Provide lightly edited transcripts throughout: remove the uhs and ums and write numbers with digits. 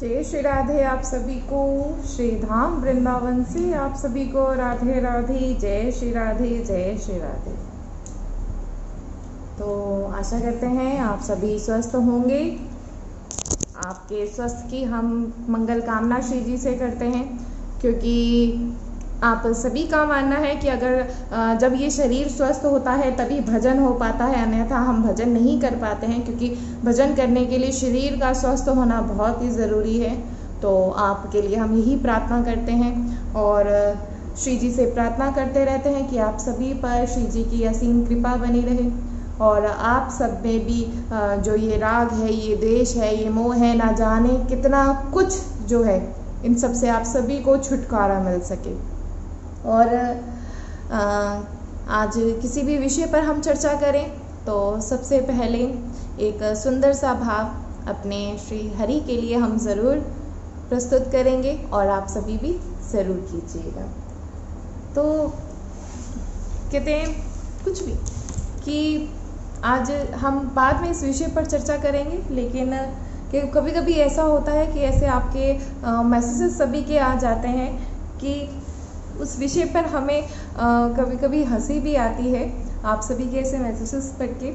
जय श्री राधे। आप सभी को श्री धाम वृंदावन से आप सभी को राधे राधे। जय श्री राधे, जय श्री राधे। तो आशा करते हैं आप सभी स्वस्थ होंगे। आपके स्वस्थ की हम मंगल कामना श्री जी से करते हैं, क्योंकि आप सभी का मानना है कि अगर जब ये शरीर स्वस्थ होता है तभी भजन हो पाता है, अन्यथा हम भजन नहीं कर पाते हैं, क्योंकि भजन करने के लिए शरीर का स्वस्थ होना बहुत ही ज़रूरी है। तो आपके लिए हम यही प्रार्थना करते हैं और श्री जी से प्रार्थना करते रहते हैं कि आप सभी पर श्री जी की असीम कृपा बनी रहे और आप सब में भी जो ये राग है, ये द्वेष है, ये मोह है, ना जाने कितना कुछ जो है, इन सब से आप सभी को छुटकारा मिल सके। और आज किसी भी विषय पर हम चर्चा करें तो सबसे पहले एक सुंदर सा भाव अपने श्री हरि के लिए हम ज़रूर प्रस्तुत करेंगे और आप सभी भी ज़रूर कीजिएगा। तो कहते हैं कुछ भी कि आज हम बाद में इस विषय पर चर्चा करेंगे, लेकिन कि कभी कभी ऐसा होता है कि ऐसे आपके मैसेजेस सभी के आ जाते हैं कि उस विषय पर हमें कभी कभी हंसी भी आती है, आप सभी के ऐसे मैसेजेस पढ़ के।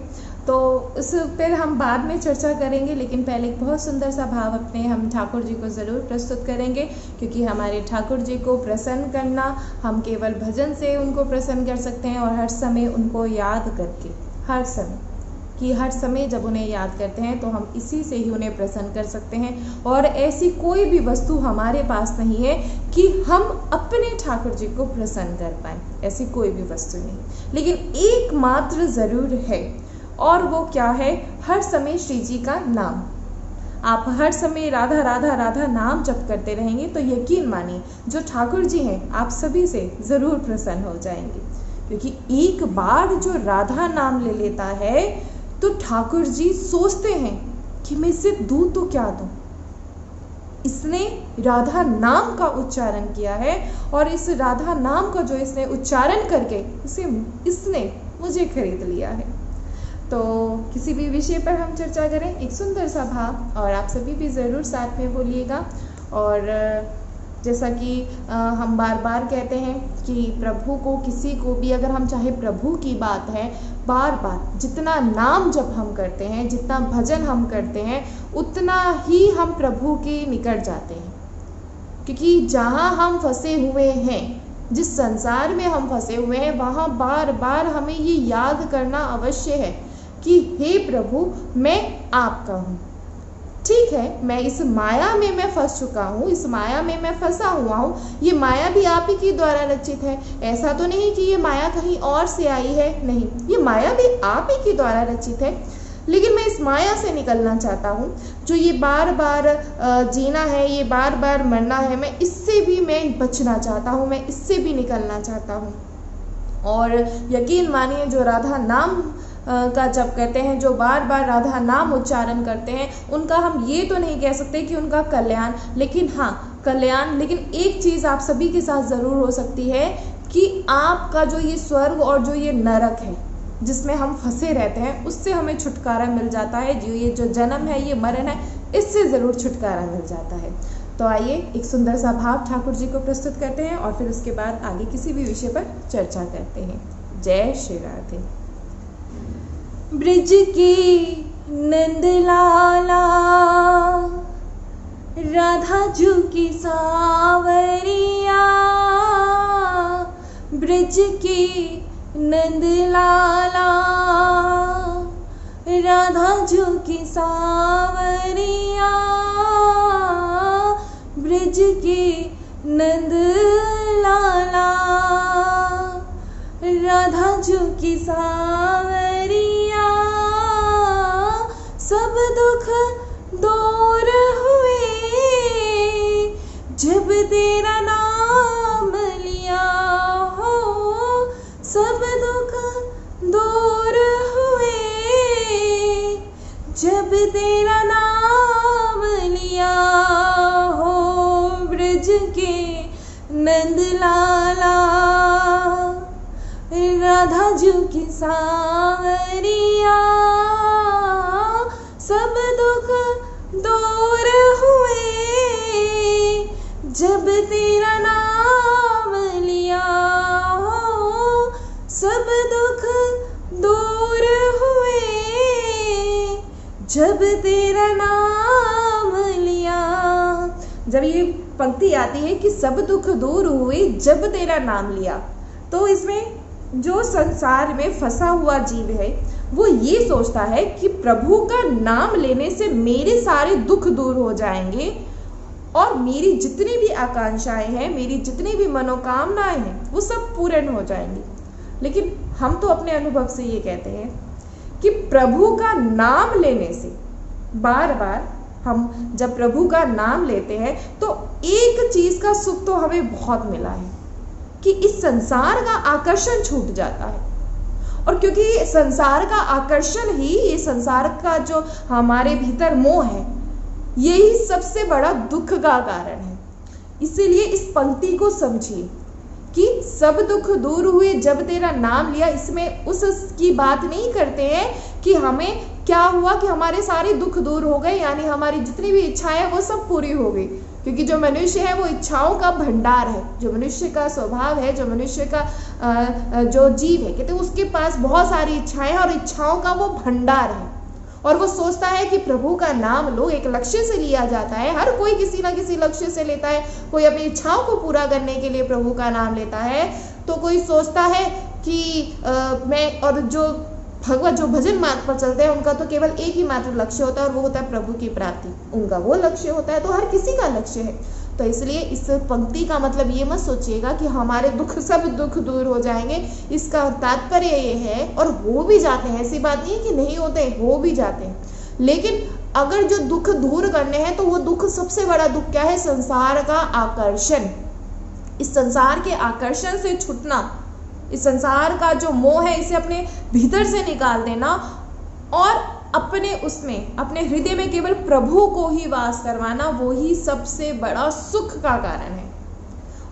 तो उस पर हम बाद में चर्चा करेंगे, लेकिन पहले एक बहुत सुंदर सा भाव अपने हम ठाकुर जी को ज़रूर प्रस्तुत करेंगे, क्योंकि हमारे ठाकुर जी को प्रसन्न करना हम केवल भजन से उनको प्रसन्न कर सकते हैं, और हर समय उनको याद करके, हर समय जब उन्हें याद करते हैं तो हम इसी से ही उन्हें प्रसन्न कर सकते हैं। और ऐसी कोई भी वस्तु हमारे पास नहीं है कि हम अपने ठाकुर जी को प्रसन्न कर पाएँ, ऐसी कोई भी वस्तु नहीं। लेकिन एकमात्र ज़रूर है, और वो क्या है? हर समय श्री जी का नाम। आप हर समय राधा राधा राधा नाम जप करते रहेंगे तो यकीन मानिए जो ठाकुर जी हैं आप सभी से ज़रूर प्रसन्न हो जाएंगे, क्योंकि एक बार जो राधा नाम ले लेता है तो ठाकुर जी सोचते हैं कि मैं इसे दूँ तो क्या दूँ। इसने राधा नाम का उच्चारण किया है, और इस राधा नाम का जो इसने उच्चारण करके इसने मुझे खरीद लिया है। तो किसी भी विषय पर हम चर्चा करें, एक सुंदर सा भाव, और आप सभी भी ज़रूर साथ में बोलिएगा। और जैसा कि हम बार बार कहते हैं कि प्रभु को, किसी को भी अगर हम चाहे, प्रभु की बात है, बार बार जितना नाम जब हम करते हैं, जितना भजन हम करते हैं, उतना ही हम प्रभु के निकट जाते हैं। क्योंकि जहाँ हम फंसे हुए हैं, जिस संसार में हम फंसे हुए हैं, वहाँ बार बार हमें ये याद करना अवश्य है कि हे प्रभु, मैं आपका हूँ। ठीक है, मैं इस माया में मैं फंस चुका हूँ, इस माया में मैं फंसा हुआ हूँ। ये माया भी आप ही के द्वारा रचित है, ऐसा तो नहीं कि ये माया कहीं और से आई है, नहीं, ये माया भी आप ही के द्वारा रचित है। लेकिन मैं इस माया से निकलना चाहता हूँ, जो ये बार बार जीना है, ये बार बार मरना है, मैं इससे भी मैं बचना चाहता हूँ, मैं इससे भी निकलना चाहता हूँ। और यकीन मानिए जो राधा नाम का जप करते हैं, जो बार बार राधा नाम उच्चारण करते हैं, उनका हम ये तो नहीं कह सकते कि उनका कल्याण, लेकिन हाँ कल्याण, लेकिन एक चीज़ आप सभी के साथ ज़रूर हो सकती है कि आपका जो ये स्वर्ग और जो ये नरक है जिसमें हम फंसे रहते हैं, उससे हमें छुटकारा मिल जाता है। जो ये जो जन्म है, ये मरण है, इससे ज़रूर छुटकारा मिल जाता है। तो आइए एक सुंदर सा भाव ठाकुर जी को प्रस्तुत करते हैं और फिर उसके बाद आगे किसी भी विषय पर चर्चा करते हैं। जय श्री राधे। ब्रिज की नंद लाला, राधा जू की सावरिया, ब्रिज की नंद लाला, राधा जू की सावरिया, ब्रिज की नंद लाला, राधा जू की सावरिया, सब दुख दूर हुए जब तेरा नाम लिया हो, सब दुख दूर हुए जब तेरा नाम लिया हो, ब्रज के नंद लाला, राधा जू की सावरिया, सब दुख दूर हुए तेरा नाम लिया। जब ये पंक्ति आती है कि सब दुख दूर हुए जब तेरा नाम लिया, तो इसमें जो संसार में फंसा हुआ जीव है वो ये सोचता है कि प्रभु का नाम लेने से मेरे सारे दुख दूर हो जाएंगे और मेरी जितनी भी आकांक्षाएं हैं, मेरी जितनी भी मनोकामनाएं हैं, वो सब पूर्ण हो जाएंगी। लेकिन हम तो अपने अनुभव से ये कहते हैं कि प्रभु का नाम लेने से, बार बार हम जब प्रभु का नाम लेते हैं तो एक चीज का सुख तो हमें बहुत मिला है कि इस संसार का आकर्षण छूट जाता है। और क्योंकि संसार का आकर्षण ही, ये संसार का जो हमारे भीतर मोह है, यही सबसे बड़ा दुख का कारण है। इसीलिए इस पंक्ति को समझिए कि सब दुख दूर हुए जब तेरा नाम लिया। इसमें उसकी बात नहीं करते हैं कि हमें क्या हुआ कि हमारे सारे दुख दूर हो गए, यानी हमारी जितनी भी इच्छाएं वो सब पूरी हो गई। क्योंकि जो मनुष्य है वो इच्छाओं का भंडार है, जो मनुष्य का स्वभाव है, जो मनुष्य का जो जीव है, कहते हैं उसके पास बहुत सारी इच्छाएं हैं और इच्छाओं का वो भंडार है। और वो सोचता है कि प्रभु का नाम लो, एक लक्ष्य से लिया जाता है, हर कोई किसी ना किसी लक्ष्य से लेता है। कोई अपनी इच्छाओं को पूरा करने के लिए प्रभु का नाम लेता है, तो कोई सोचता है कि मैं, और जो भगवत जो भजन मार्ग पर चलते हैं उनका तो केवल एक ही मात्र लक्ष्य होता है और वो होता है प्रभु की प्राप्ति, उनका वो लक्ष्य होता है। तो हर किसी का लक्ष्य है। तो इसलिए इस पंक्ति का मतलब ये मत सोचिएगा कि हमारे दुख, सब दुख दूर हो जाएंगे। इसका तात्पर्य ये है, और हो भी जाते हैं, ऐसी बात नहीं है कि नहीं होते, हो भी जाते हैं। लेकिन अगर जो दुख दूर करने हैं तो वो दुख, सबसे बड़ा दुख क्या है? संसार का आकर्षण। इस संसार के आकर्षण से छूटना, इस संसार का जो मोह है इसे अपने भीतर से निकाल देना और अपने उसमें, अपने हृदय में केवल प्रभु को ही वास करवाना, वो ही सबसे बड़ा सुख का कारण है।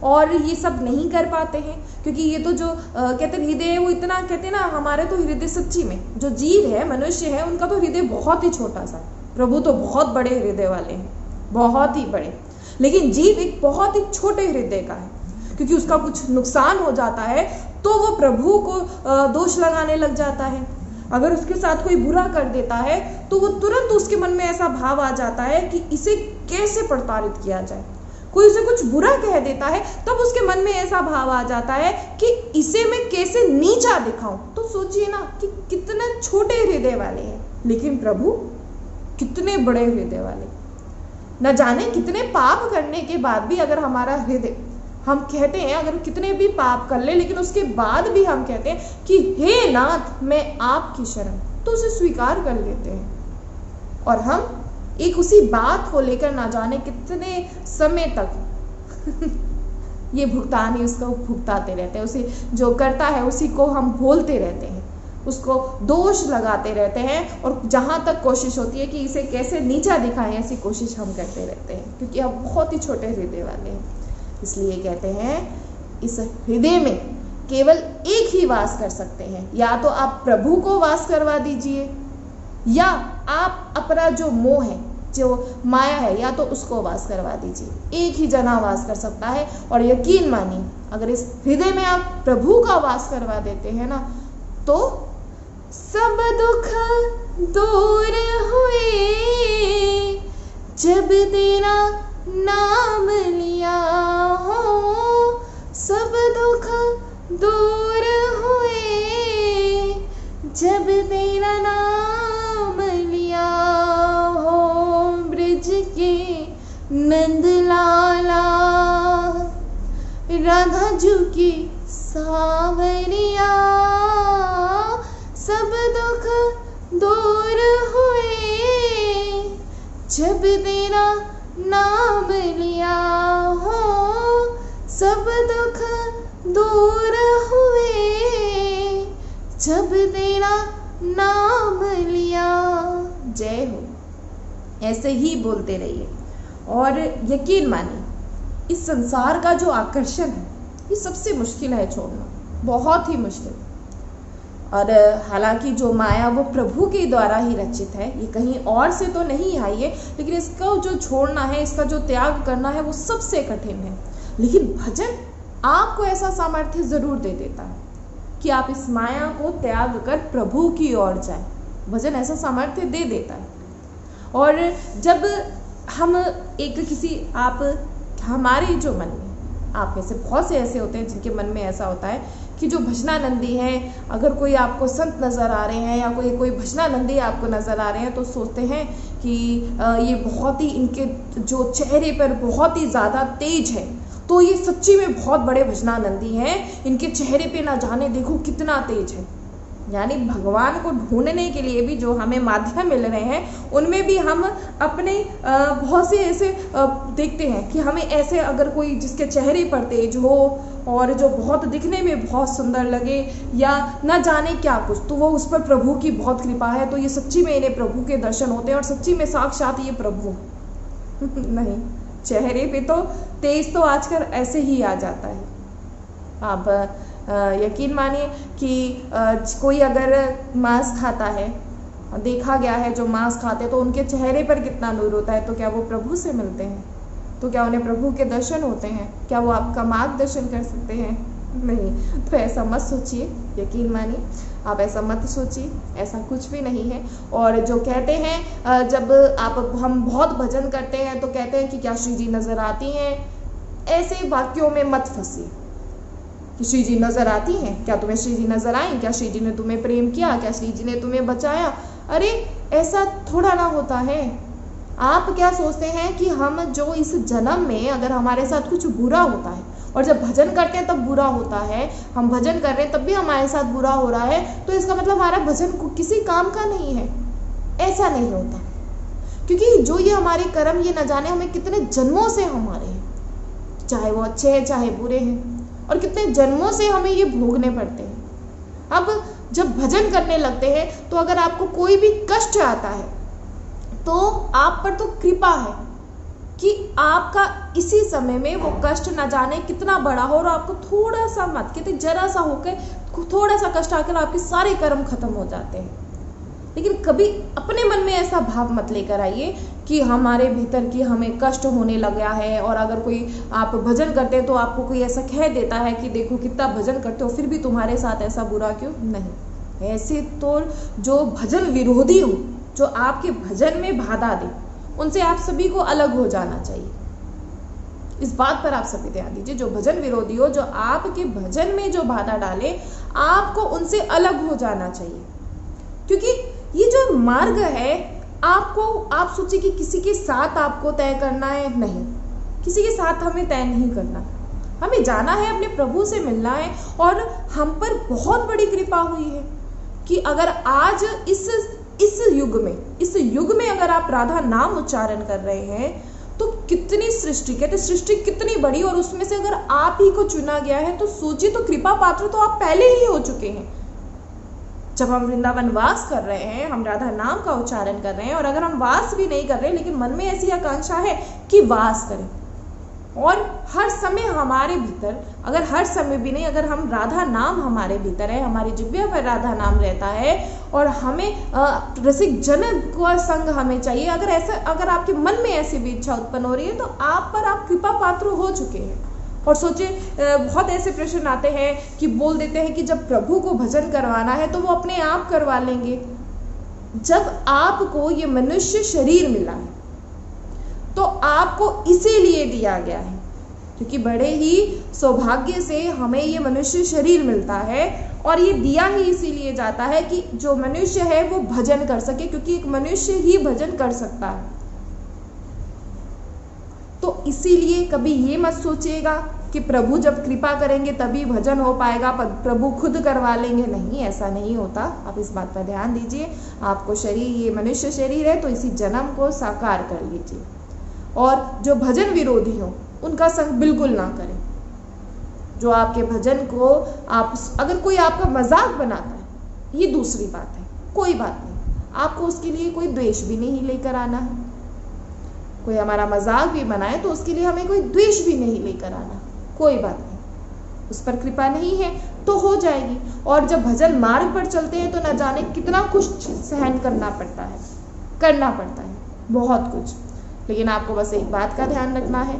और ये सब नहीं कर पाते हैं क्योंकि ये तो जो कहते हैं हृदय, वो इतना कहते हैं ना, हमारे तो हृदय सच्ची में जो जीव है, मनुष्य है, उनका तो हृदय बहुत ही छोटा सा। प्रभु तो बहुत बड़े हृदय वाले हैं, बहुत ही बड़े। लेकिन जीव एक बहुत ही छोटे हृदय का है, क्योंकि उसका कुछ नुकसान हो जाता है तो वो प्रभु को दोष लगाने लग जाता है। अगर उसके साथ कोई बुरा कर देता है तो वो तुरंत उसके मन में ऐसा भाव आ जाता है कि इसे कैसे प्रताड़ित किया जाए। कोई उसे कुछ बुरा कह देता है तब उसके मन में ऐसा भाव आ जाता है कि इसे मैं कैसे नीचा दिखाऊं। तो सोचिए ना कि कितने छोटे हृदय वाले हैं, लेकिन प्रभु कितने बड़े हृदय वाले। न जाने कितने पाप करने के बाद भी अगर हमारा हृदय, हम कहते हैं अगर कितने भी पाप कर ले, लेकिन उसके बाद भी हम कहते हैं कि हे नाथ मैं आपकी शरण, तो उसे स्वीकार कर लेते हैं। और हम एक उसी बात को लेकर ना जाने कितने समय तक ये भुगतान ही उसको भुगताते रहते हैं। उसे जो करता है उसी को हम बोलते रहते हैं, उसको दोष लगाते रहते हैं, और जहां तक कोशिश होती है कि इसे कैसे नीचा दिखाएं, ऐसी कोशिश हम करते रहते हैं, क्योंकि हम बहुत ही छोटे हृदय वाले हैं। इसलिए कहते हैं इस हृदय में केवल एक ही वास कर सकते हैं, या तो आप प्रभु को वास करवा दीजिए, या आप अपना जो मोह है, जो माया है, या तो उसको वास करवा दीजिए। एक ही जना वास कर सकता है। और यकीन मानिए, अगर इस हृदय में आप प्रभु का वास करवा देते हैं ना, तो सब दुख दूर हुए जब तेरा नाम लिया हो, सब दुख दूर हुए जब तेरा नाम लिया हो। ब्रज के नंद लाला, राधा जी की सावरिया, सब दुख दूर हुए जब तेरा नाम लिया हो, सब दुख दूर हुए जब तेरा नाम लिया। जय हो। ऐसे ही बोलते रहिए और यकीन मानिए, इस संसार का जो आकर्षण है ये सबसे मुश्किल है छोड़ना, बहुत ही मुश्किल। और हालांकि जो माया वो प्रभु के द्वारा ही रचित है, ये कहीं और से तो नहीं आई है, लेकिन इसका जो छोड़ना है, इसका जो त्याग करना है वो सबसे कठिन है। लेकिन भजन आपको ऐसा सामर्थ्य जरूर दे देता है कि आप इस माया को त्याग कर प्रभु की ओर जाएं। भजन ऐसा सामर्थ्य दे देता है। और जब हम हमारे जो मन में, आप में से बहुत से ऐसे होते हैं जिनके मन में ऐसा होता है कि जो भजनानंदी हैं, अगर कोई आपको संत नज़र आ रहे हैं या कोई भजनानंदी आपको नज़र आ रहे हैं तो सोचते हैं कि ये बहुत ही, इनके जो चेहरे पर बहुत ही ज़्यादा तेज है, तो ये सच्ची में बहुत बड़े भजनानंदी हैं, इनके चेहरे पे ना जाने देखो कितना तेज है। यानी भगवान को ढूंढने के लिए भी जो हमें माध्यम मिल रहे हैं उनमें भी हम अपने बहुत से ऐसे देखते हैं कि हमें ऐसे, अगर कोई जिसके चेहरे पर तेज हो और जो बहुत दिखने में बहुत सुंदर लगे या न जाने क्या कुछ, तो वो उस पर प्रभु की बहुत कृपा है, तो ये सच्ची में इन्हें प्रभु के दर्शन होते हैं और सच्ची में साक्षात ये प्रभु नहीं, चेहरे पे तो तेज तो आजकल ऐसे ही आ जाता है। आप यकीन मानिए कि कोई अगर मांस खाता है, देखा गया है जो मांस खाते तो उनके चेहरे पर कितना नूर होता है, तो क्या वो प्रभु से मिलते हैं? तो क्या उन्हें प्रभु के दर्शन होते हैं? क्या वो आपका मार्गदर्शन कर सकते हैं? नहीं। तो ऐसा मत सोचिए, यकीन मानिए, आप ऐसा मत सोचिए, ऐसा कुछ भी नहीं है। और जो कहते हैं जब हम बहुत भजन करते हैं तो कहते हैं कि क्या श्री जी नज़र आती हैं, ऐसे वाक्यों में मत फंसिए कि श्री जी नज़र आती हैं, क्या तुम्हें श्री जी नज़र आई, क्या श्री जी ने तुम्हें प्रेम किया, क्या श्री जी ने तुम्हें बचाया? अरे ऐसा थोड़ा ना होता है। आप क्या सोचते हैं कि हम जो इस जन्म में अगर हमारे साथ कुछ बुरा होता है और जब भजन करते हैं तब बुरा होता है, हम भजन कर रहे हैं तब भी हमारे साथ बुरा हो रहा है, तो इसका मतलब हमारा भजन किसी काम का नहीं है? ऐसा नहीं होता, क्योंकि जो ये हमारे कर्म, ये न जाने हमें कितने जन्मों से हमारे हैं, चाहे वो अच्छे हैं चाहे बुरे हैं, और कितने जन्मों से हमें ये भोगने पड़ते हैं। अब जब भजन करने लगते हैं तो अगर आपको कोई भी कष्ट आता है तो आप पर तो कृपा है कि आपका इसी समय में वो कष्ट न जाने कितना बड़ा हो और आपको थोड़ा सा मत कहते जरा सा होकर थोड़ा सा कष्ट आकर आपके सारे कर्म खत्म हो जाते हैं। लेकिन कभी अपने मन में ऐसा भाव मत लेकर आइए कि हमारे भीतर की हमें कष्ट होने लग गया है, और अगर कोई आप भजन करते हैं तो आपको कोई ऐसा कह देता है कि देखो कितना भजन करते हो फिर भी तुम्हारे साथ ऐसा बुरा क्यों? नहीं, ऐसे तो जो भजन विरोधी हो, जो आपके भजन में बाधा दे, उनसे आप सभी को अलग हो जाना चाहिए। इस बात पर आप सभी ध्यान दीजिए, जो भजन विरोधी हो, जो आपके भजन में जो बाधा डाले, आपको उनसे अलग हो जाना चाहिए। क्योंकि ये जो मार्ग है, आप सोचिए कि किसी के साथ आपको तय करना है, नहीं, किसी के साथ हमें तय नहीं करना, हमें जाना है, अपने प्रभु से मिलना है। और हम पर बहुत बड़ी कृपा हुई है कि अगर आज इस युग में अगर आप राधा नाम उच्चारण कर रहे हैं तो कितनी सृष्टि, कहते सृष्टि कितनी बड़ी, और उसमें से अगर आप ही को चुना गया है तो सोचिए, तो कृपा पात्र तो आप पहले ही हो चुके हैं। जब हम वृंदावन वास कर रहे हैं, हम राधा नाम का उच्चारण कर रहे हैं, और अगर हम वास भी नहीं कर रहे लेकिन मन में ऐसी आकांक्षा है कि वास करें, और हर समय हमारे भीतर, अगर हर समय भी नहीं, अगर हम राधा नाम हमारे भीतर है, हमारी जिह्वा पर राधा नाम रहता है और हमें रसिक जन का संग हमें चाहिए, अगर आपके मन में ऐसी भी इच्छा उत्पन्न हो रही है तो आप कृपा पात्र हो चुके हैं। और सोचिए, बहुत ऐसे प्रश्न आते हैं कि बोल देते हैं कि जब प्रभु को भजन करवाना है तो वो अपने आप करवा लेंगे। जब आपको ये मनुष्य शरीर मिला है तो आपको इसीलिए दिया गया है, क्योंकि बड़े ही सौभाग्य से हमें ये मनुष्य शरीर मिलता है, और ये दिया ही इसीलिए जाता है कि जो मनुष्य है वो भजन कर सके, क्योंकि एक मनुष्य ही भजन कर सकता है। तो इसीलिए कभी ये मत सोचिएगा कि प्रभु जब कृपा करेंगे तभी भजन हो पाएगा, प्रभु खुद करवा लेंगे, नहीं, ऐसा नहीं होता। आप इस बात पर ध्यान दीजिए। आपको शरीर, ये मनुष्य शरीर है तो इसी जन्म को साकार कर लीजिए, और जो भजन विरोधी हो उनका संग बिल्कुल ना करें। जो आपके भजन को अगर कोई आपका मजाक बनाता है, ये दूसरी बात है, कोई बात नहीं, आपको उसके लिए कोई द्वेष भी नहीं लेकर आना है। कोई हमारा मजाक भी बनाए तो उसके लिए हमें कोई द्वेष भी नहीं लेकर आना, कोई बात नहीं, उस पर कृपा नहीं है तो हो जाएगी। और जब भजन मार्ग पर चलते हैं तो न जाने कितना कुछ सहन करना पड़ता है, बहुत कुछ। लेकिन आपको बस एक बात का ध्यान रखना है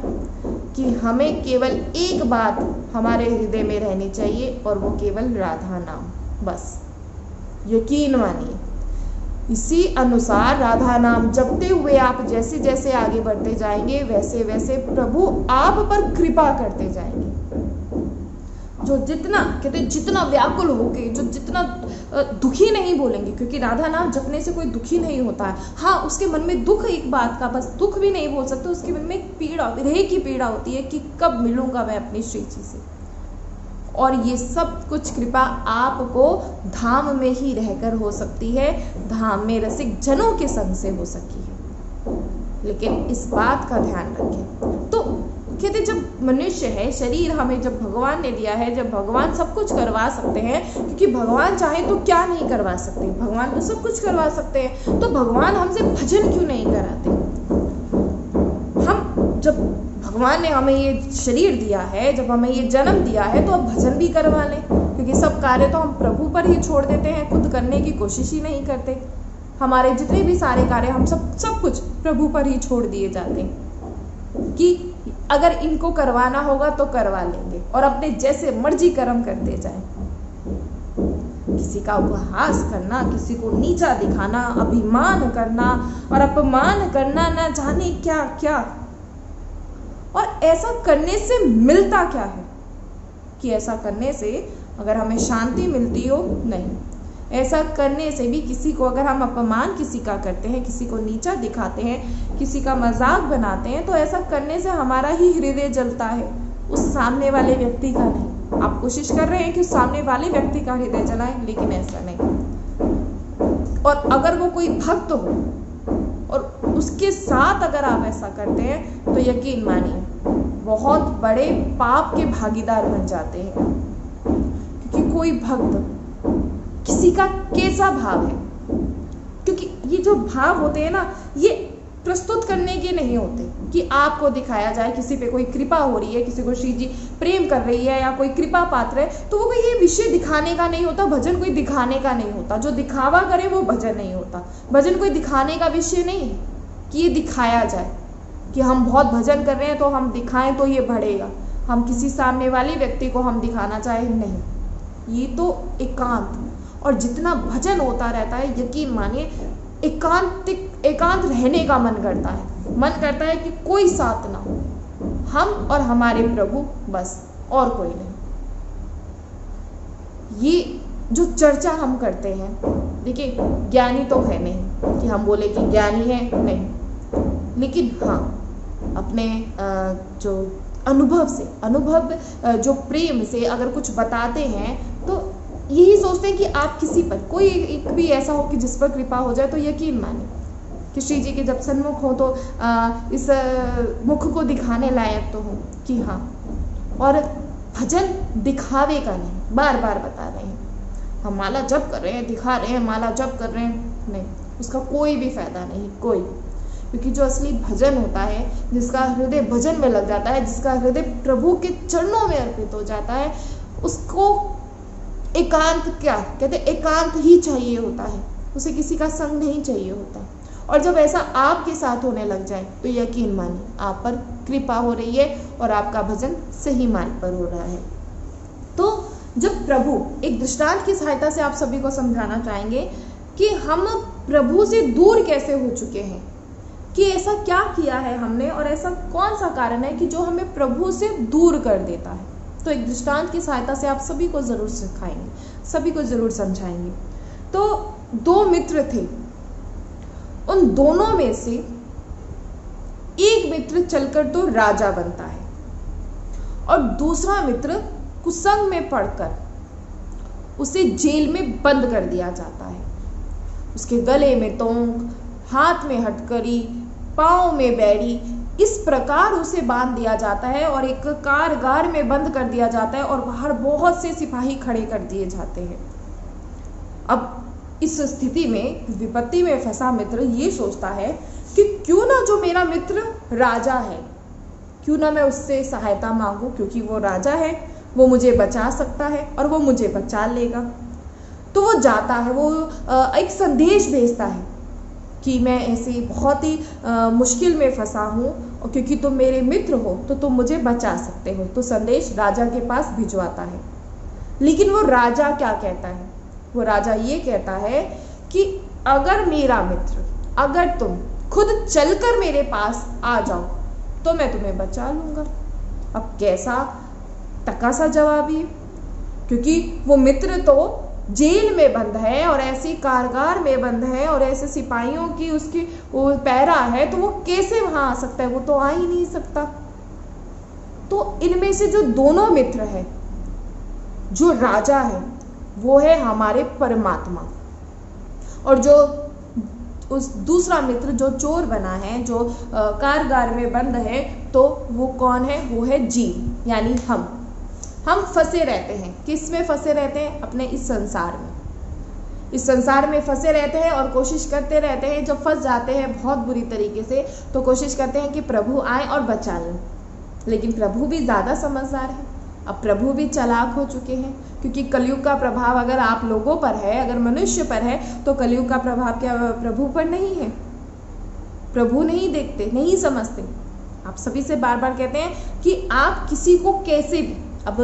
कि हमें केवल एक बात हमारे हृदय में रहनी चाहिए, और वो केवल राधा नाम, बस। यकीन मानिए, इसी अनुसार राधा नाम जपते हुए आप जैसे जैसे आगे बढ़ते जाएंगे वैसे वैसे प्रभु आप पर कृपा करते जाएंगे। जो जितना कहते जितना व्याकुल होके, जो जितना दुखी नहीं बोलेंगे, क्योंकि राधा नाम जपने से कोई दुखी नहीं होता है। हाँ, उसके मन में दुख एक बात का, बस दुख भी नहीं बोल सकते, उसके मन में एक पीड़ा, विरह की पीड़ा होती है कि कब मिलूंगा मैं अपनी श्री जी से। और ये सब कुछ कृपा आपको धाम में ही रहकर हो सकती है, धाम में रसिक जनों के संग से हो सकी है। लेकिन इस बात का ध्यान रखें। तो कहते जब मनुष्य है, शरीर हमें जब भगवान ने दिया है, जब भगवान सब कुछ करवा सकते हैं, क्योंकि भगवान चाहे तो क्या नहीं करवा सकते, भगवान तो सब कुछ करवा सकते हैं, तो भगवान हमसे भजन क्यों नहीं कराते। हम जब भगवान ने हमें ये शरीर दिया है, जब हमें ये जन्म दिया है, तो अब भजन भी करवा लें, क्योंकि सब कार्य तो हम प्रभु पर ही छोड़ देते हैं, खुद करने की कोशिश ही नहीं करते। हमारे जितने भी सारे कार्य हम सब कुछ प्रभु पर ही छोड़ दिए जाते हैं कि अगर इनको करवाना होगा तो करवा लेंगे, और अपने जैसे मर्जी कर्म करते जाएं। किसी का उपहास करना, किसी को नीचा दिखाना, अभिमान करना और अपमान करना, न जाने क्या क्या। और ऐसा करने से मिलता क्या है कि ऐसा करने से अगर हमें शांति मिलती हो, नहीं। ऐसा करने से भी किसी को अगर हम अपमान किसी का करते हैं, किसी को नीचा दिखाते हैं, किसी का मजाक बनाते हैं, तो ऐसा करने से हमारा ही हृदय जलता है, उस सामने वाले व्यक्ति का नहीं। आप कोशिश कर रहे हैं कि सामने वाले व्यक्ति का हृदय जलाएं, लेकिन ऐसा नहीं। और अगर वो कोई भक्त हो और उसके साथ अगर आप ऐसा करते हैं, तो यकीन मानिए बहुत बड़े पाप के भागीदार बन जाते हैं। क्योंकि कोई भक्त, किसी का कैसा भाव है, क्योंकि ये जो भाव होते हैं ना, ये प्रस्तुत करने के नहीं होते कि आपको दिखाया जाए, किसी पे कोई कृपा हो रही है, किसी को श्री जी प्रेम कर रही है या कोई कृपा पात्र है, तो वो कोई ये विषय दिखाने का नहीं होता। भजन कोई दिखाने का नहीं होता, जो दिखावा करे वो भजन नहीं होता। भजन कोई दिखाने का विषय नहीं है कि ये दिखाया जाए कि हम बहुत भजन कर रहे हैं तो हम दिखाएं तो ये बढ़ेगा, हम किसी सामने वाले व्यक्ति को हम दिखाना चाहें, नहीं। ये तो एकांत, और जितना भजन होता रहता है, यकीन मानिए एकांत रहने का मन करता है कि कोई साथ ना हो, हम और हमारे प्रभु बस, और कोई नहीं। ये जो चर्चा हम करते हैं, देखिए ज्ञानी तो है नहीं कि हम बोले कि ज्ञानी है, नहीं, लेकिन हाँ अपने जो अनुभव जो प्रेम से अगर कुछ बताते हैं, तो यही सोचते हैं कि आप किसी पर कोई एक भी ऐसा हो कि जिस पर कृपा हो जाए, तो यकीन माने कि श्री जी के जब सन्मुख हो तो इस मुख को दिखाने लायक तो हो कि हाँ। और भजन दिखावे का नहीं, बार बार बता रहे हैं, हम माला जप कर रहे हैं, दिखा रहे हैं, माला जप कर रहे हैं, नहीं, उसका कोई भी फायदा नहीं, कोई। क्योंकि जो असली भजन होता है, जिसका हृदय भजन में लग जाता है, जिसका हृदय प्रभु के चरणों में अर्पित हो जाता है, उसको एकांत, क्या कहते, एकांत ही चाहिए होता है, उसे किसी का संग नहीं चाहिए होता। और जब ऐसा आपके साथ होने लग जाए, तो यकीन मानिए आप पर कृपा हो रही है और आपका भजन सही मार्ग पर हो रहा है। तो जब प्रभु, एक दृष्टांत की सहायता से आप सभी को समझाना चाहेंगे कि हम प्रभु से दूर कैसे हो चुके हैं, कि ऐसा क्या किया है हमने और ऐसा कौन सा कारण है कि जो हमें प्रभु से दूर कर देता है। तो एक दृष्टांत की सहायता से आप सभी को जरूर सिखाएंगे, सभी को जरूर समझाएंगे। तो दो मित्र थे, उन दोनों में से एक मित्र चलकर तो राजा बनता है और दूसरा मित्र कुसंग में पड़कर उसे जेल में बंद कर दिया जाता है। उसके गले में तोंक, हाथ में हथकड़ी, पांव में बैरी, इस प्रकार उसे बांध दिया जाता है और एक कारागार में बंद कर दिया जाता है और बाहर बहुत से सिपाही खड़े कर दिए जाते हैं। अब इस स्थिति में, विपत्ति में फंसा मित्र ये सोचता है कि क्यों ना जो मेरा मित्र राजा है, क्यों ना मैं उससे सहायता मांगू, क्योंकि वो राजा है, वो मुझे बचा सकता है और वो मुझे बचा लेगा। तो वो जाता है, वो एक संदेश भेजता है कि मैं ऐसी बहुत ही मुश्किल में फंसा हूँ और क्योंकि तुम मेरे मित्र हो तो तुम मुझे बचा सकते हो। तो संदेश राजा के पास भिजवाता है। लेकिन वो राजा क्या कहता है, वो राजा ये कहता है कि अगर मेरा मित्र, अगर तुम खुद चलकर मेरे पास आ जाओ तो मैं तुम्हें बचा लूंगा। अब कैसा टका सा जवाब है, क्योंकि वो मित्र तो जेल में बंद है और ऐसी कारागार में बंद है और ऐसे सिपाहियों की उसकी वो पैरा है, तो वो कैसे वहां आ सकता है? वो तो आ ही नहीं सकता। तो इनमें से जो दोनों मित्र है, जो राजा है वो है हमारे परमात्मा, और जो उस दूसरा मित्र जो चोर बना है, जो कारागार में बंद है, तो वो कौन है? वो है जीव, यानी हम फंसे रहते हैं। किस में फंसे रहते हैं? अपने इस संसार में। इस संसार में फंसे रहते हैं और कोशिश करते रहते हैं। जब फंस जाते हैं बहुत बुरी तरीके से तो कोशिश करते हैं कि प्रभु आए और बचा लें, लेकिन प्रभु भी ज़्यादा समझदार है। अब प्रभु भी चालाक हो चुके हैं, क्योंकि कलयुग का प्रभाव अगर आप लोगों पर है, अगर मनुष्य पर है, तो कलयुग का प्रभाव क्या प्रभु पर नहीं है? प्रभु नहीं देखते, नहीं समझते। आप सभी से बार बार कहते हैं कि आप किसी को कैसे भी, अब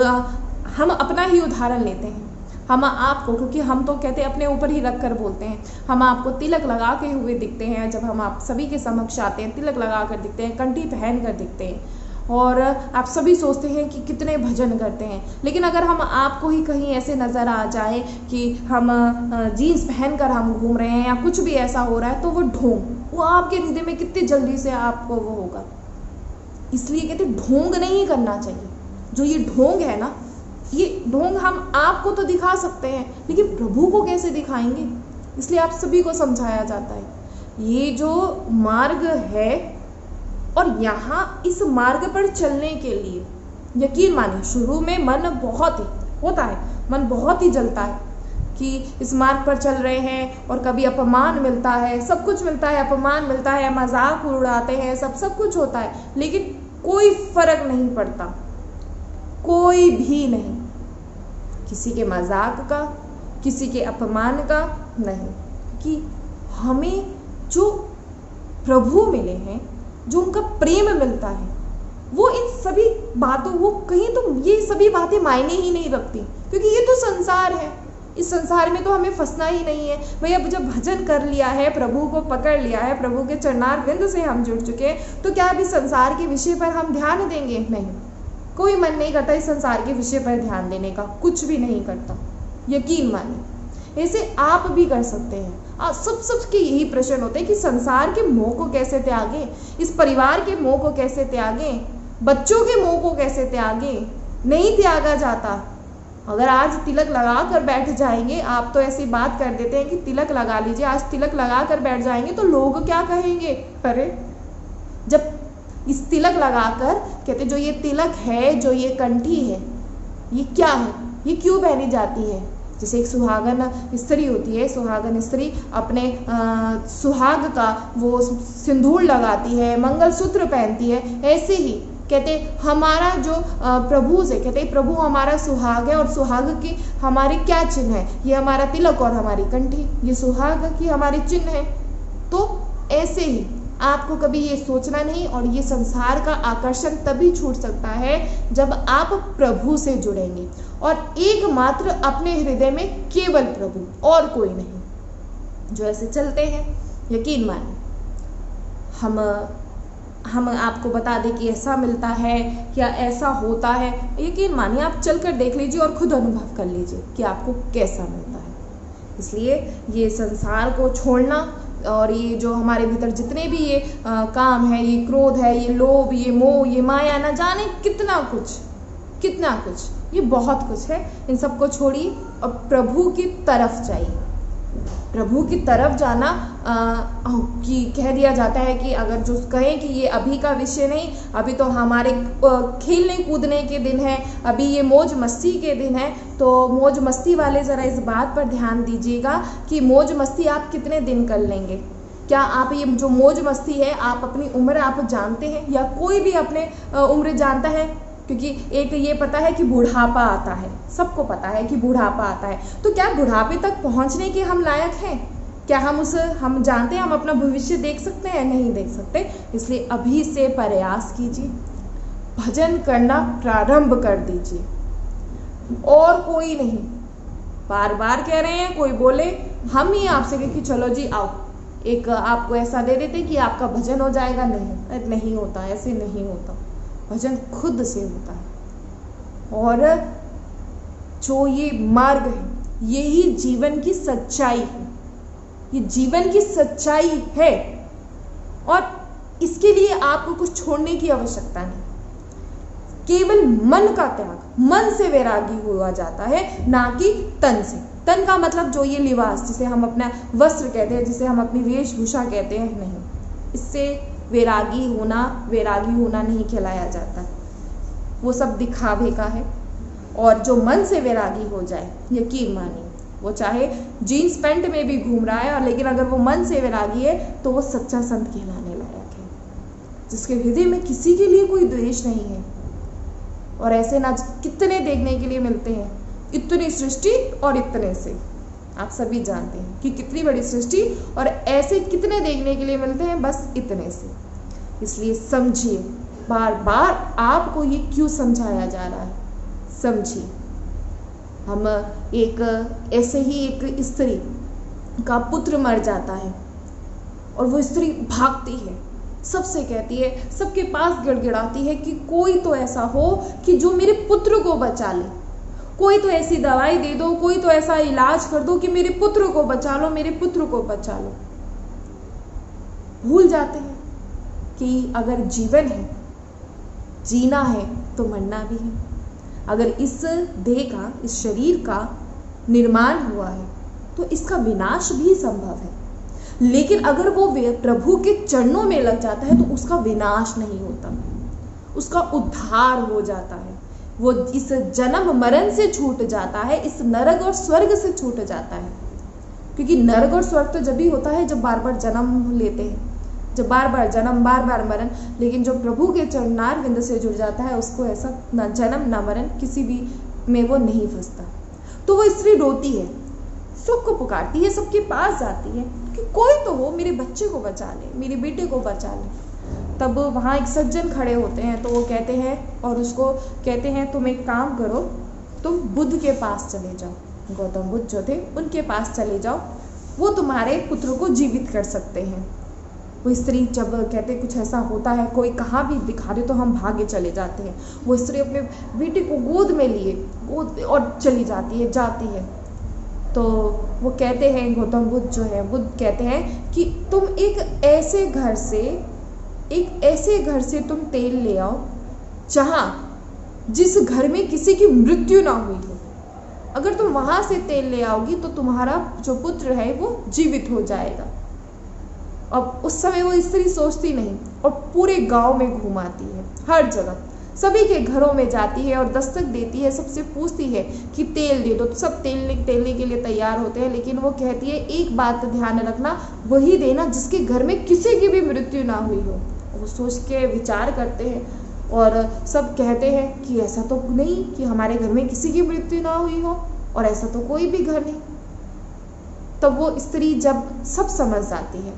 हम अपना ही उदाहरण लेते हैं, हम आपको, क्योंकि हम तो कहते हैं अपने ऊपर ही रख कर बोलते हैं, हम आपको तिलक लगा के हुए दिखते हैं, जब हम आप सभी के समक्ष आते हैं तिलक लगा कर दिखते हैं, कंठी पहन कर दिखते हैं, और आप सभी सोचते हैं कि कितने भजन करते हैं। लेकिन अगर हम आपको ही कहीं ऐसे नज़र आ जाए कि हम जीन्स पहन कर हम घूम रहे हैं या कुछ भी ऐसा हो रहा है, तो वो ढोंग, वो आपके हृदय में कितनी जल्दी से आपको वो होगा। इसलिए कहते ढोंग नहीं करना चाहिए। जो ये ढोंग है ना, ये ढोंग हम आपको तो दिखा सकते हैं, लेकिन प्रभु को कैसे दिखाएंगे? इसलिए आप सभी को समझाया जाता है ये जो मार्ग है, और यहाँ इस मार्ग पर चलने के लिए यकीन मानिए शुरू में मन बहुत ही होता है, मन बहुत ही जलता है कि इस मार्ग पर चल रहे हैं, और कभी अपमान मिलता है, सब कुछ मिलता है, अपमान मिलता है, मजाक उड़ाते हैं, सब कुछ होता है, लेकिन कोई फर्क नहीं पड़ता, कोई भी नहीं, किसी के मजाक का, किसी के अपमान का नहीं, कि हमें जो प्रभु मिले हैं, जो उनका प्रेम मिलता है, वो इन सभी बातों, वो कहीं तो ये सभी बातें मायने ही नहीं रखती, क्योंकि ये तो संसार है। इस संसार में तो हमें फंसना ही नहीं है भैया। जब भजन कर लिया है, प्रभु को पकड़ लिया है, प्रभु के चरणार बिंद से हम जुड़ चुके हैं, तो क्या अभी संसार के विषय पर हम ध्यान देंगे? नहीं, कोई मन नहीं करता इस संसार के विषय पर ध्यान देने का, कुछ भी नहीं करता, यकीन मानिए। ऐसे आप भी कर सकते हैं। सबके यही प्रश्न होते हैं कि संसार के मोह को कैसे त्यागें, इस परिवार के मोह को कैसे त्यागें, बच्चों के मोह को कैसे त्यागें? नहीं त्यागा जाता। अगर आज तिलक लगा कर बैठ जाएंगे, आप तो ऐसी बात कर देते हैं कि तिलक लगा लीजिए, आज तिलक लगा कर बैठ जाएंगे तो लोग क्या कहेंगे? अरे जब इस तिलक लगाकर कहते जो ये तिलक है, जो ये कंठी है, ये क्या है, ये क्यों पहनी जाती है? जैसे एक सुहागन स्त्री होती है, सुहागन स्त्री अपने सुहाग का वो सिंदूर लगाती है, मंगलसूत्र पहनती है, ऐसे ही कहते हमारा जो प्रभु से, कहते प्रभु हमारा सुहाग है, और सुहाग की हमारी क्या चिन्ह है? ये हमारा तिलक और हमारी कंठी, ये सुहाग की हमारी चिन्ह है। तो ऐसे ही आपको कभी ये सोचना नहीं, और ये संसार का आकर्षण तभी छूट सकता है जब आप प्रभु से जुड़ेंगे, और एकमात्र अपने हृदय में केवल प्रभु और कोई नहीं। जो ऐसे चलते हैं, यकीन मानिए हम आपको बता दें कि ऐसा मिलता है या ऐसा होता है, यकीन मानिए आप चलकर देख लीजिए और खुद अनुभव कर लीजिए कि आपको कैसा मिलता है। इसलिए ये संसार को छोड़ना, और ये जो हमारे भीतर जितने भी ये काम है, ये क्रोध है, ये लोभ, ये मोह, ये माया, न जाने कितना कुछ, ये बहुत कुछ है, इन सबको छोड़िए और प्रभु की तरफ जाइए। प्रभु की तरफ जाना कि कह दिया जाता है कि अगर जो कहें कि ये अभी का विषय नहीं, अभी तो हमारे खेलने कूदने के दिन है, अभी ये मौज मस्ती के दिन है, तो मौज मस्ती वाले ज़रा इस बात पर ध्यान दीजिएगा कि मौज मस्ती आप कितने दिन कर लेंगे। क्या आप ये जो मौज मस्ती है, आप अपनी उम्र आप जानते हैं, या कोई भी अपने उम्र जानता है? क्योंकि एक ये पता है कि बुढ़ापा आता है, सबको पता है कि बुढ़ापा आता है, तो क्या बुढ़ापे तक पहुंचने के हम लायक हैं? क्या हम जानते हैं हम अपना भविष्य देख सकते हैं? नहीं देख सकते। इसलिए अभी से प्रयास कीजिए, भजन करना प्रारंभ कर दीजिए, और कोई नहीं। बार बार कह रहे हैं, कोई बोले हम ही आपसे कहें कि चलो जी आओ, एक आपको ऐसा दे देते कि आपका भजन हो जाएगा, नहीं होता, ऐसे नहीं होता। भजन खुद से होता है। और जो ये मार्ग है, यही जीवन की सच्चाई है, ये जीवन की सच्चाई है। और इसके लिए आपको कुछ छोड़ने की आवश्यकता नहीं, केवल मन का त्याग, मन से वैरागी हुआ जाता है, ना कि तन से। तन का मतलब जो ये लिबास, जिसे हम अपना वस्त्र कहते हैं, जिसे हम अपनी वेशभूषा कहते हैं, नहीं, इससे वैरागी होना नहीं कहलाया जाता। वो सब दिखावे का है। और जो मन से वैरागी हो जाए, यकीन मानिए, वो चाहे जीन्स पैंट में भी घूम रहा है, और लेकिन अगर वो मन से वैरागी है तो वो सच्चा संत कहलाने लायक है, जिसके हृदय में किसी के लिए कोई द्वेष नहीं है। और ऐसे ना कितने देखने के लिए मिलते हैं, इतनी सृष्टि और इतने से, आप सभी जानते हैं कि कितनी बड़ी सृष्टि, और ऐसे कितने देखने के लिए मिलते हैं, बस इतने से। इसलिए समझिए, बार बार आपको ये क्यों समझाया जा रहा है, समझिए। हम ऐसे ही एक स्त्री का पुत्र मर जाता है, और वो स्त्री भागती है, सबसे कहती है, सबके पास गिड़गिड़ाती है कि कोई तो ऐसा हो कि जो मेरे पुत्र को बचा ले, कोई तो ऐसी दवाई दे दो, कोई तो ऐसा इलाज कर दो कि मेरे पुत्र को बचा लो, मेरे पुत्र को बचा लो। भूल जाते हैं कि अगर जीवन है, जीना है, तो मरना भी है। अगर इस देह का, इस शरीर का निर्माण हुआ है तो इसका विनाश भी संभव है, लेकिन अगर वो प्रभु के चरणों में लग जाता है तो उसका विनाश नहीं होता, उसका उद्धार हो जाता है। वो इस जन्म मरण से छूट जाता है, इस नरक और स्वर्ग से छूट जाता है। क्योंकि नरक और स्वर्ग तो जब भी होता है जब बार बार जन्म लेते हैं, जब बार बार जन्म, बार बार मरण। लेकिन जो प्रभु के चरणार विंद से जुड़ जाता है, उसको ऐसा ना जन्म ना मरण किसी भी में वो नहीं फंसता। तो वो स्त्री रोती है, सबको पुकारती है, सबके पास जाती है कि कोई तो हो, मेरे बच्चे को बचा ले, मेरे बेटे को बचा ले। तब वहाँ एक सज्जन खड़े होते हैं, तो वो कहते हैं, और उसको कहते हैं, तुम एक काम करो, तुम बुद्ध के पास चले जाओ, गौतम बुद्ध जो थे उनके पास चले जाओ, वो तुम्हारे पुत्र को जीवित कर सकते हैं। वो स्त्री जब कहते कुछ ऐसा होता है, कोई कहाँ भी दिखा दे तो हम भागे चले जाते हैं। वो स्त्री अपने बेटे को गोद में लिए और चली जाती है। तो वो कहते हैं, गौतम बुद्ध जो है, बुद्ध कहते हैं कि तुम एक ऐसे घर से तुम तेल ले आओ जहाँ, जिस घर में किसी की मृत्यु ना हुई हो। अगर तुम वहां से तेल ले आओगी तो तुम्हारा जो पुत्र है वो जीवित हो जाएगा। अब उस समय वो स्त्री सोचती नहीं, और पूरे गांव में घुमाती है, हर जगह सभी के घरों में जाती है और दस्तक देती है, सबसे पूछती है कि तेल दे दो। तो सब तेलने के लिए तैयार होते हैं, लेकिन वो कहती है, एक बात ध्यान रखना, वही देना जिसके घर में किसी की भी मृत्यु ना हुई हो। वो सोच के विचार करते हैं, और सब कहते हैं कि ऐसा तो नहीं कि हमारे घर में किसी की मृत्यु ना हुई हो, और ऐसा तो कोई भी घर नहीं। तब वो स्त्री जब सब समझ जाती है,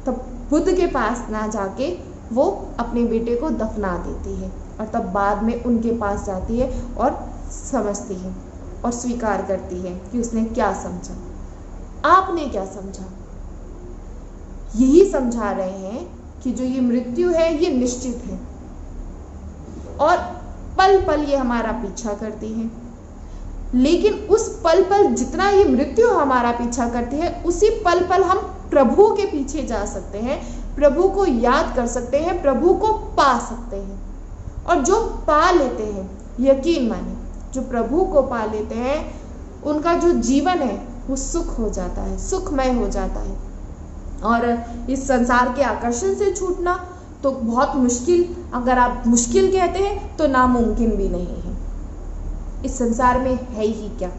तब बुद्ध के पास ना जाके वो अपने बेटे को दफना देती है, और तब बाद में उनके पास जाती है और समझती है और स्वीकार करती है कि उसने क्या समझा। आपने क्या समझा? यही समझा रहे हैं कि जो ये मृत्यु है ये निश्चित है, और पल पल ये हमारा पीछा करती है। लेकिन उस पल पल जितना ये मृत्यु हमारा पीछा करती है, उसी पल पल हम प्रभु के पीछे जा सकते हैं, प्रभु को याद कर सकते हैं, प्रभु को पा सकते हैं। और जो पा लेते हैं, यकीन मानिए, जो प्रभु को पा लेते हैं, उनका जो जीवन है वो सुख हो जाता है, सुखमय हो जाता है। और इस संसार के आकर्षण से छूटना तो बहुत मुश्किल, अगर आप मुश्किल कहते हैं तो नामुमकिन भी नहीं है। इस संसार में है ही क्या।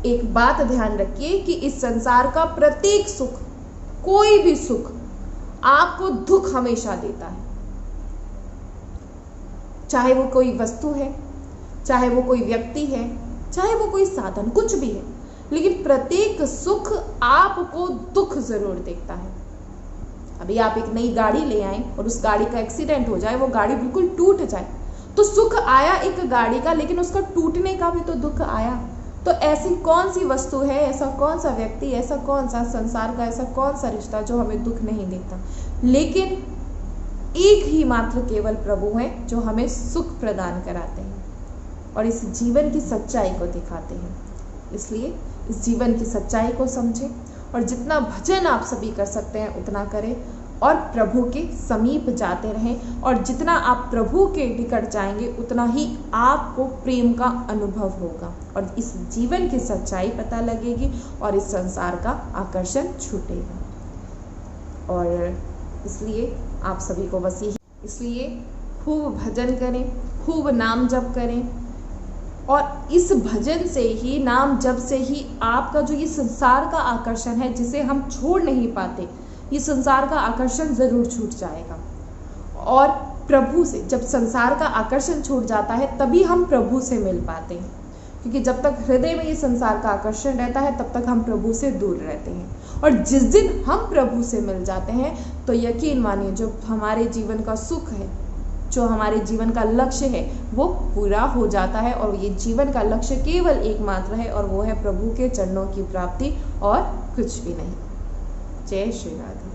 एक बात ध्यान रखिए कि इस संसार का प्रत्येक सुख, कोई भी सुख आपको दुख हमेशा देता है। चाहे वो कोई वस्तु है, चाहे वो कोई व्यक्ति है, चाहे वो कोई साधन, कुछ भी है, लेकिन प्रत्येक सुख आपको दुख जरूर देता है। अभी आप एक नई गाड़ी ले आए और उस गाड़ी का एक्सीडेंट हो जाए, वो गाड़ी बिल्कुल टूट जाए, तो सुख आया एक गाड़ी का, लेकिन उसका टूटने का भी तो दुख आया। तो ऐसी कौन सी वस्तु है, ऐसा कौन सा व्यक्ति, ऐसा कौन सा संसार का ऐसा कौन सा रिश्ता जो हमें दुख नहीं देता, लेकिन एक ही मात्र केवल प्रभु हैं जो हमें सुख प्रदान कराते हैं और इस जीवन की सच्चाई को दिखाते हैं। इसलिए इस जीवन की सच्चाई को समझें और जितना भजन आप सभी कर सकते हैं उतना करें और प्रभु के समीप जाते रहें, और जितना आप प्रभु के निकट जाएंगे उतना ही आपको प्रेम का अनुभव होगा और इस जीवन की सच्चाई पता लगेगी और इस संसार का आकर्षण छूटेगा। और इसलिए आप सभी को बस यही, इसलिए खूब भजन करें, खूब नाम जप करें, और इस भजन से ही, नाम जप से ही आपका जो ये संसार का आकर्षण है जिसे हम छोड़ नहीं पाते, ये संसार का आकर्षण जरूर छूट जाएगा। और प्रभु से जब संसार का आकर्षण छूट जाता है तभी हम प्रभु से मिल पाते हैं, क्योंकि जब तक हृदय में ये संसार का आकर्षण रहता है तब तक हम प्रभु से दूर रहते हैं। और जिस दिन हम प्रभु से मिल जाते हैं तो यकीन मानिए जो हमारे जीवन का सुख है, जो हमारे जीवन का लक्ष्य है वो पूरा हो जाता है, और ये जीवन का लक्ष्य केवल एकमात्र है और वो है प्रभु के चरणों की प्राप्ति और कुछ भी नहीं। जय श्री राधे।